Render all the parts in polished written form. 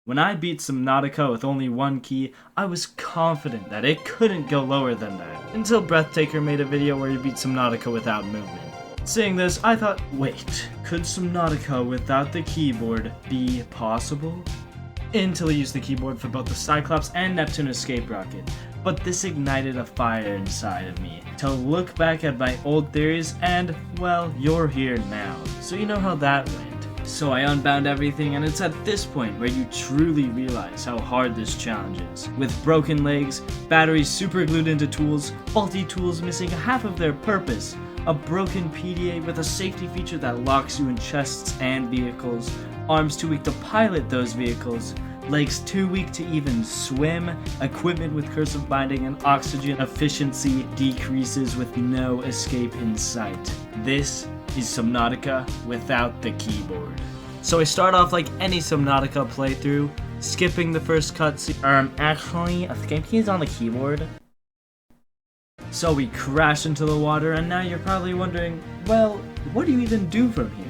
When I beat Subnautica with only one key, I was confident that it couldn't go lower than that, until Breathtaker made a video where he beat Subnautica without movement. Seeing this, I thought, wait, could Subnautica without the keyboard be possible? Until he used the keyboard for both the Cyclops and Neptune escape rocket. But this ignited a fire inside of me to look back at my old theories and, well, you're here now, so you know how that went. So I unbound everything, and it's at this point where you truly realize how hard this challenge is. With broken legs, batteries super glued into tools, faulty tools missing half of their purpose, a broken PDA with a safety feature that locks you in chests and vehicles, arms too weak to pilot those vehicles, legs too weak to even swim, equipment with cursive binding, and oxygen efficiency decreases with no escape in sight. This is Subnautica without the keyboard. So I start off like any Subnautica playthrough, skipping the first cutscene. Actually, escape key is on the keyboard. So we crash into the water, and now you're probably wondering, well, what do you even do from here?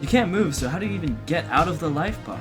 You can't move, so how do you even get out of the life pod?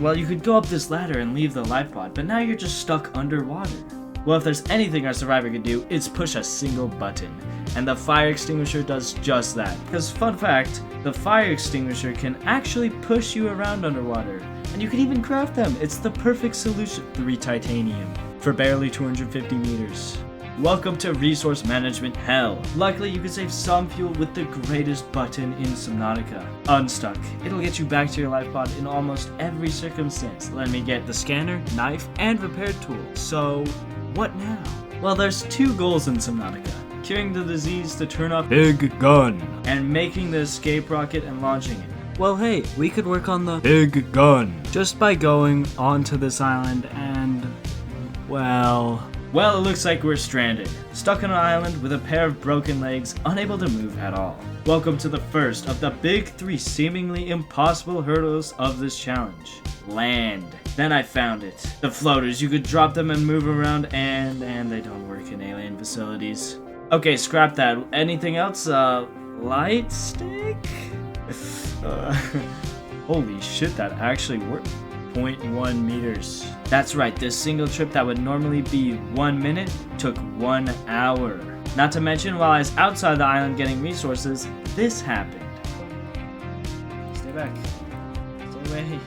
Well, you could go up this ladder and leave the life pod, but now you're just stuck underwater. Well, if there's anything our survivor can do, it's push a single button. And the fire extinguisher does just that. Because, fun fact, the fire extinguisher can actually push you around underwater. And you can even craft them. It's the perfect solution. 3 titanium for barely 250 meters. Welcome to resource management hell. Luckily, you can save some fuel with the greatest button in Subnautica. Unstuck. It'll get you back to your life pod in almost every circumstance. Let me get the scanner, knife, and repair tool. So, what now? Well, there's 2 goals in Subnautica. Curing the disease to turn off Big Gun, and making the escape rocket and launching it. Well, hey, we could work on the Big Gun just by going onto this island and, well, it looks like we're stranded, stuck on an island with a pair of broken legs, unable to move at all. Welcome to the first of the big 3 seemingly impossible hurdles of this challenge. Land. Then I found it. The floaters, you could drop them and move around, and they don't work in alien facilities. Okay, scrap that. Anything else? Light stick? Holy shit, that actually worked. 0.1 meters. That's right, this single trip that would normally be 1 minute took 1 hour. Not to mention, while I was outside the island getting resources, this happened. Stay back. Stay away.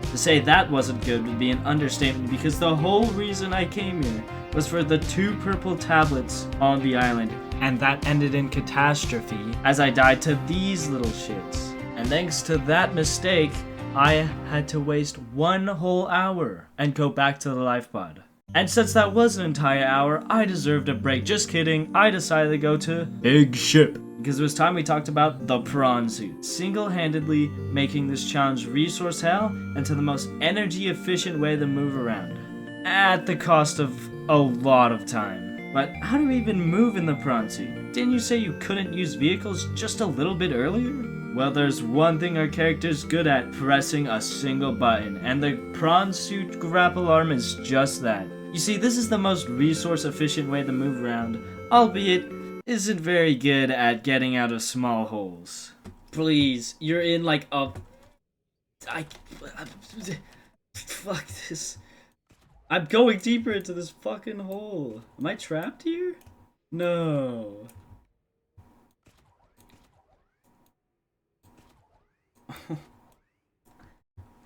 To say that wasn't good would be an understatement, because the whole reason I came here was for the 2 purple tablets on the island, and that ended in catastrophe as I died to these little shits. And thanks to that mistake, I had to waste 1 whole hour and go back to the life pod. And since that was an entire hour, I deserved a break. Just kidding, I decided to go to Big Ship, because it was time we talked about the prawn suit, single-handedly making this challenge resource hell into the most energy efficient way to move around, at the cost of a lot of time. But how do we even move in the prawn suit? Didn't you say you couldn't use vehicles just a little bit earlier? Well, there's one thing our character's good at, pressing a single button, and the prawn suit grapple arm is just that. You see, this is the most resource efficient way to move around, albeit isn't very good at getting out of small holes. Please, you're in like a... Fuck this. I'm going deeper into this fucking hole. Am I trapped here? No.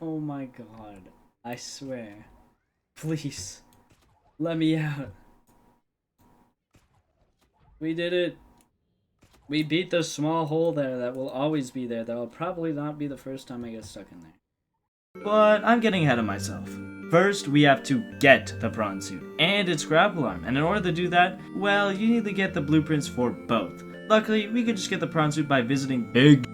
Oh my god. I swear. Please. Let me out. We did it. We beat the small hole there that will always be there. That will probably not be the first time I get stuck in there. But I'm getting ahead of myself. First, we have to get the prawn suit and its grapple arm. And in order to do that, well, you need to get the blueprints for both. Luckily, we could just get the prawn suit by visiting Big.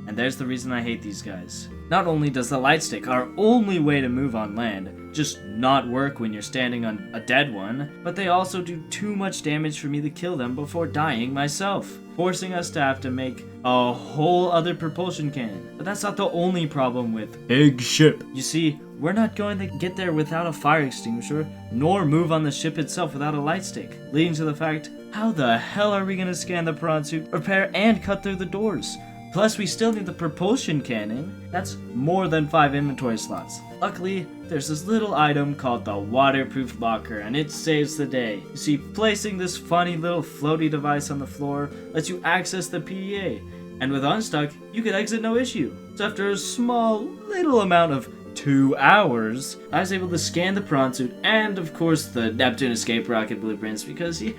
And there's the reason I hate these guys. Not only does the light stick, our only way to move on land, just not work when you're standing on a dead one, but they also do too much damage for me to kill them before dying myself, forcing us to have to make a whole other propulsion cannon. But that's not the only problem with Big Ship. You see, we're not going to get there without a fire extinguisher, nor move on the ship itself without a light stick, leading to the fact, how the hell are we going to scan the prawn suit, repair, and cut through the doors? Plus, we still need the propulsion cannon. That's more than 5 inventory slots. Luckily, there's this little item called the waterproof locker, and it saves the day. You see, placing this funny little floaty device on the floor lets you access the PDA, and with Unstuck, you can exit no issue. So after a small little amount of 2 hours, I was able to scan the prawn suit and, of course, the Neptune escape rocket blueprints, because you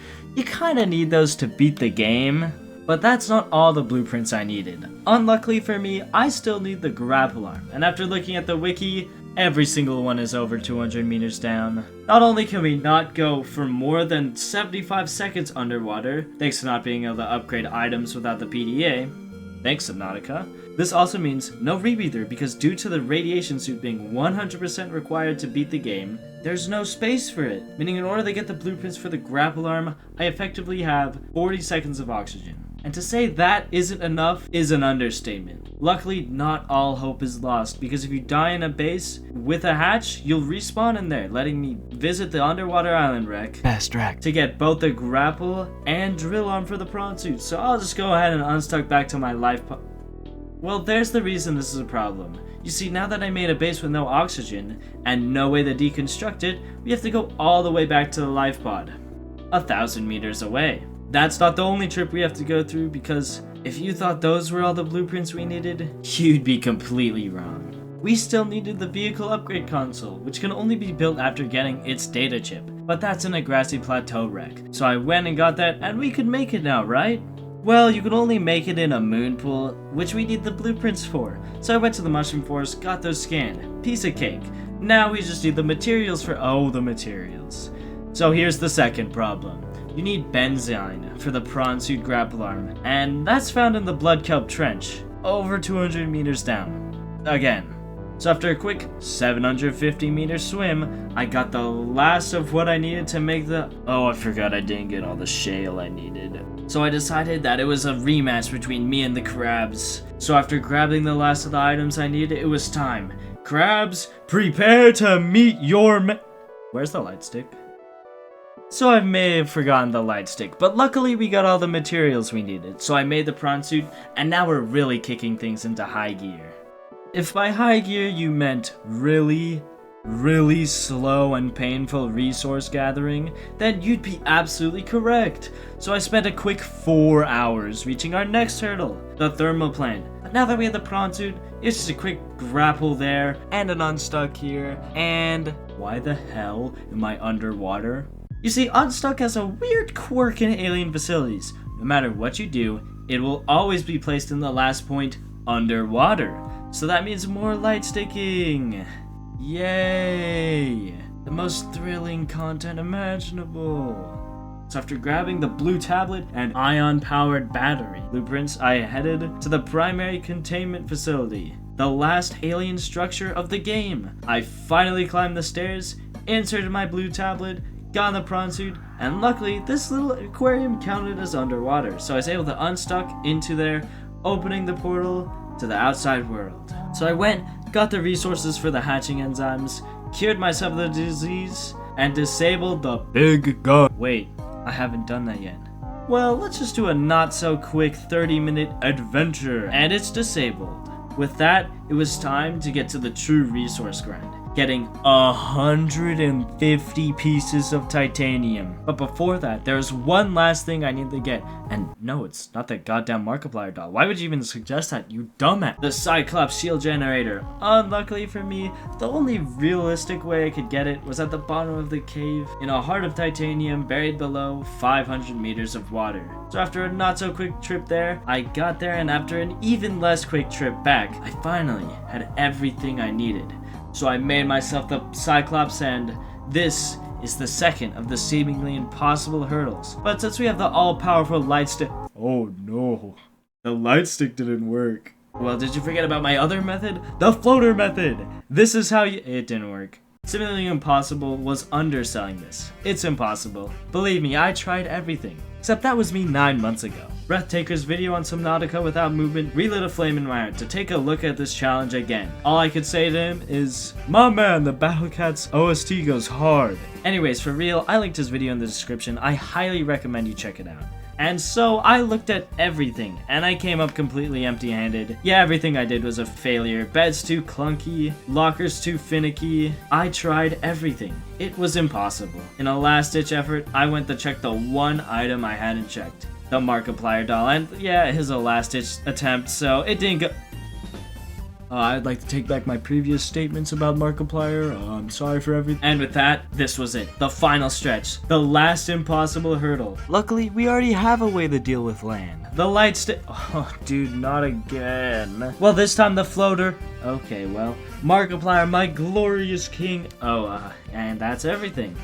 kind of need those to beat the game. But that's not all the blueprints I needed. Unluckily for me, I still need the grapple arm, and after looking at the wiki, every single one is over 200 meters down. Not only can we not go for more than 75 seconds underwater, thanks to not being able to upgrade items without the PDA, thanks Subnautica, this also means no rebreather, because due to the radiation suit being 100% required to beat the game, there's no space for it. Meaning in order to get the blueprints for the grapple arm, I effectively have 40 seconds of oxygen. And to say that isn't enough is an understatement. Luckily, not all hope is lost, because if you die in a base with a hatch, you'll respawn in there, letting me visit the underwater island wreck Fast track to get both the grapple and drill arm for the prawn suit. So I'll just go ahead and unstuck back to my life pod. Well, there's the reason this is a problem. You see, now that I made a base with no oxygen and no way to deconstruct it, we have to go all the way back to the life pod, 1,000 meters away. That's not the only trip we have to go through, because if you thought those were all the blueprints we needed, you'd be completely wrong. We still needed the vehicle upgrade console, which can only be built after getting its data chip, but that's in a grassy plateau wreck. So I went and got that, and we could make it now, right? Well, you can only make it in a moon pool, which we need the blueprints for. So I went to the mushroom forest, got those scanned. Piece of cake. Now we just need the materials for the materials. So here's the second problem. You need benzine for the prawn suit grapple arm, and that's found in the Blood Kelp Trench, over 200 meters down. Again. So after a quick 750 meter swim, I got the last of what I needed to make the... Oh, I forgot I didn't get all the shale I needed. So I decided that it was a rematch between me and the crabs. So after grabbing the last of the items I needed, it was time. Crabs, prepare to meet your Where's the light stick? So I may have forgotten the light stick, but luckily we got all the materials we needed. So I made the prawn suit, and now we're really kicking things into high gear. If by high gear you meant really slow and painful resource gathering, then you'd be absolutely correct. So I spent a quick 4 hours reaching our next hurdle, the thermal plant. But now that we have the prawn suit, it's just a quick grapple there, and an unstuck here, and why the hell am I underwater? You see, Unstuck has a weird quirk in alien facilities. No matter what you do, it will always be placed in the last point underwater. So that means more light sticking. Yay! The most thrilling content imaginable. So after grabbing the blue tablet and ion-powered battery blueprints, I headed to the primary containment facility, the last alien structure of the game. I finally climbed the stairs, inserted my blue tablet, got in the prawn suit, and luckily this little aquarium counted as underwater, so I was able to unstuck into there, opening the portal to the outside world. So I went, got the resources for the hatching enzymes, cured myself of the disease, and disabled the big gun. Wait, I haven't done that yet. Well, let's just do a not so quick 30-minute adventure, and it's disabled. With that, it was time to get to the true resource grind, getting 150 pieces of titanium. But before that, there's one last thing I need to get. And no, it's not that goddamn Markiplier doll. Why would you even suggest that, you dumbass? The Cyclops shield generator. Unluckily for me, the only realistic way I could get it was at the bottom of the cave, in a heart of titanium buried below 500 meters of water. So after a not so quick trip there, I got there, and after an even less quick trip back, I finally had everything I needed. So I made myself the Cyclops, and this is the second of the seemingly impossible hurdles. But since we have the all-powerful light stick... Oh no, the light stick didn't work. Well, did you forget about my other method? The floater method! This is how you... It didn't work. Seemingly impossible was underselling this. It's impossible. Believe me, I tried everything. Except that was me 9 months ago. Breathtaker's video on Subnautica without movement relit a flame in my heart to take a look at this challenge again. All I could say to him is, "My man, the Battlecats OST goes hard." Anyways, for real, I linked his video in the description. I highly recommend you check it out. And so I looked at everything, and I came up completely empty-handed. Yeah, everything I did was a failure. Beds too clunky, lockers too finicky. I tried everything. It was impossible. In a last-ditch effort, I went to check the one item I hadn't checked. The Markiplier doll, and yeah, it was a last-ditch attempt, so it didn't go... I'd like to take back my previous statements about Markiplier. I'm sorry for everything. And with that, this was it. The final stretch. The last impossible hurdle. Luckily, we already have a way to deal with land. The lights oh, dude, not again. Well, this time the floater. Okay, well, Markiplier, my glorious king. And that's everything.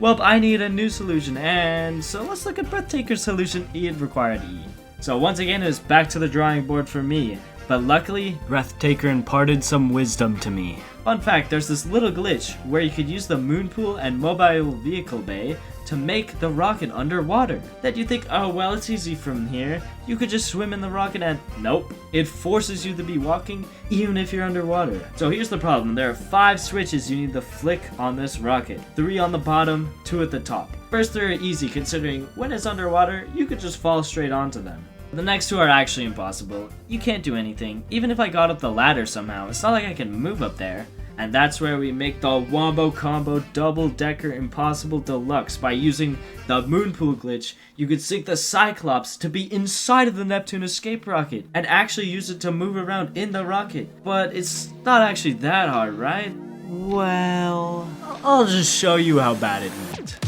Well, I need a new solution, and so let's look at Breathtaker's solution. It required E. So once again, it was back to the drawing board for me. But luckily, Breathtaker imparted some wisdom to me. Fun fact, there's this little glitch where you could use the moon pool and mobile vehicle bay to make the rocket underwater. That you think, oh well, it's easy from here. You could just swim in the rocket, and nope. It forces you to be walking even if you're underwater. So here's the problem. There are 5 switches you need to flick on this rocket. 3 on the bottom, 2 at the top. First 3 are easy considering when it's underwater, you could just fall straight onto them. The next 2 are actually impossible. You can't do anything. Even if I got up the ladder somehow, it's not like I can move up there. And that's where we make the Wombo Combo Double-Decker Impossible Deluxe. By using the Moonpool glitch, you could sink the Cyclops to be inside of the Neptune escape rocket and actually use it to move around in the rocket. But it's not actually that hard, right? Well, I'll just show you how bad it went.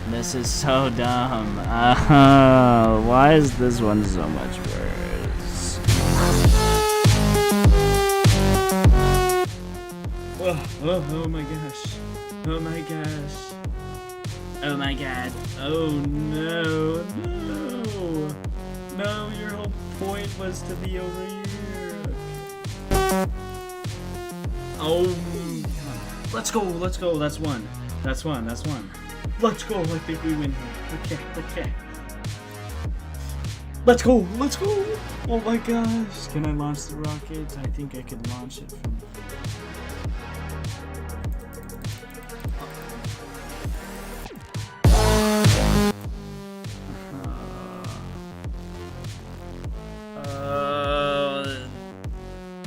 This is so dumb. Why is this one so much worse? Oh my gosh. Oh my gosh. Oh my god. Oh no. No. No, your whole point was to be over here. Oh, let's go. That's one. That's one. Let's go. I think we win here. Okay. Let's go. Oh my gosh. Can I launch the rocket? I think I could launch it from...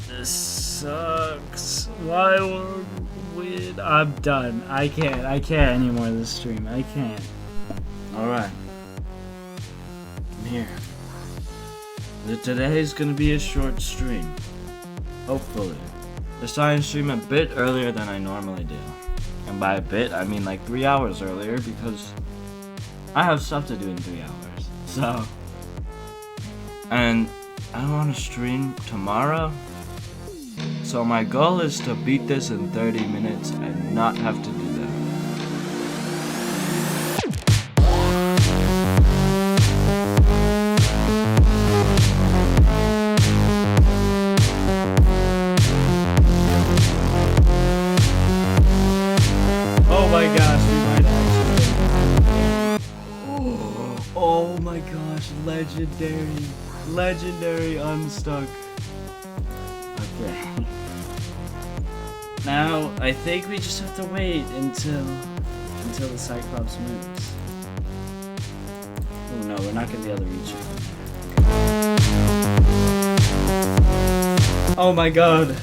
This sucks. Why won't we... I'm done. I can't anymore this stream. I can't. Alright. I'm here. Today's gonna be a short stream. Hopefully. This time I stream a bit earlier than I normally do. And by a bit, I mean like 3 hours earlier because I have stuff to do in 3 hours. So... And I don't want to stream tomorrow. So my goal is to beat this in 30 minutes and not have to do that. Oh my gosh, we might actually... Oh my gosh, legendary unstuck. Okay. Now, I think we just have to wait until the Cyclops moves. Oh no, we're not gonna be able to reach it. Oh my god!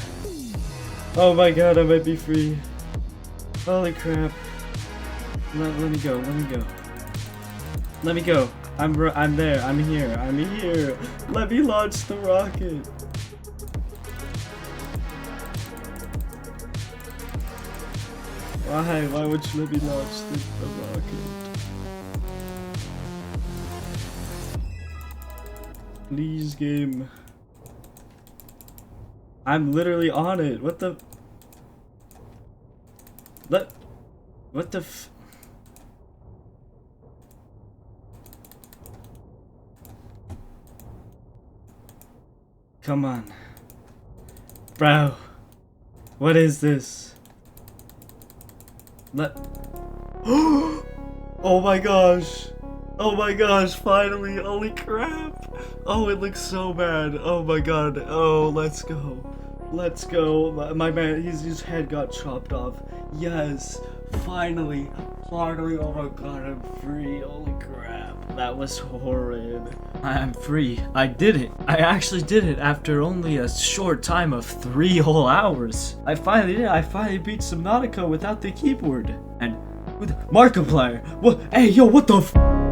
Oh my god, I might be free. Holy crap. Let me go. Let me go. I'm there. I'm here. Let me launch the rocket. Why would you let me launch the rocket? Please, game. I'm literally on it. What the f... Come on. Bro. What is this? Oh my gosh, finally, holy crap. Oh, it looks so bad. Oh my god. Oh, let's go. Let's go. My man, his head got chopped off. Yes. Finally. Finally. Oh my god, I'm free. Holy crap. That was horrid. I am free. I did it. I actually did it after only a short time of 3 whole hours. I finally did it. I finally beat Subnautica without the keyboard. And with Markiplier. What? Hey, yo, what the f?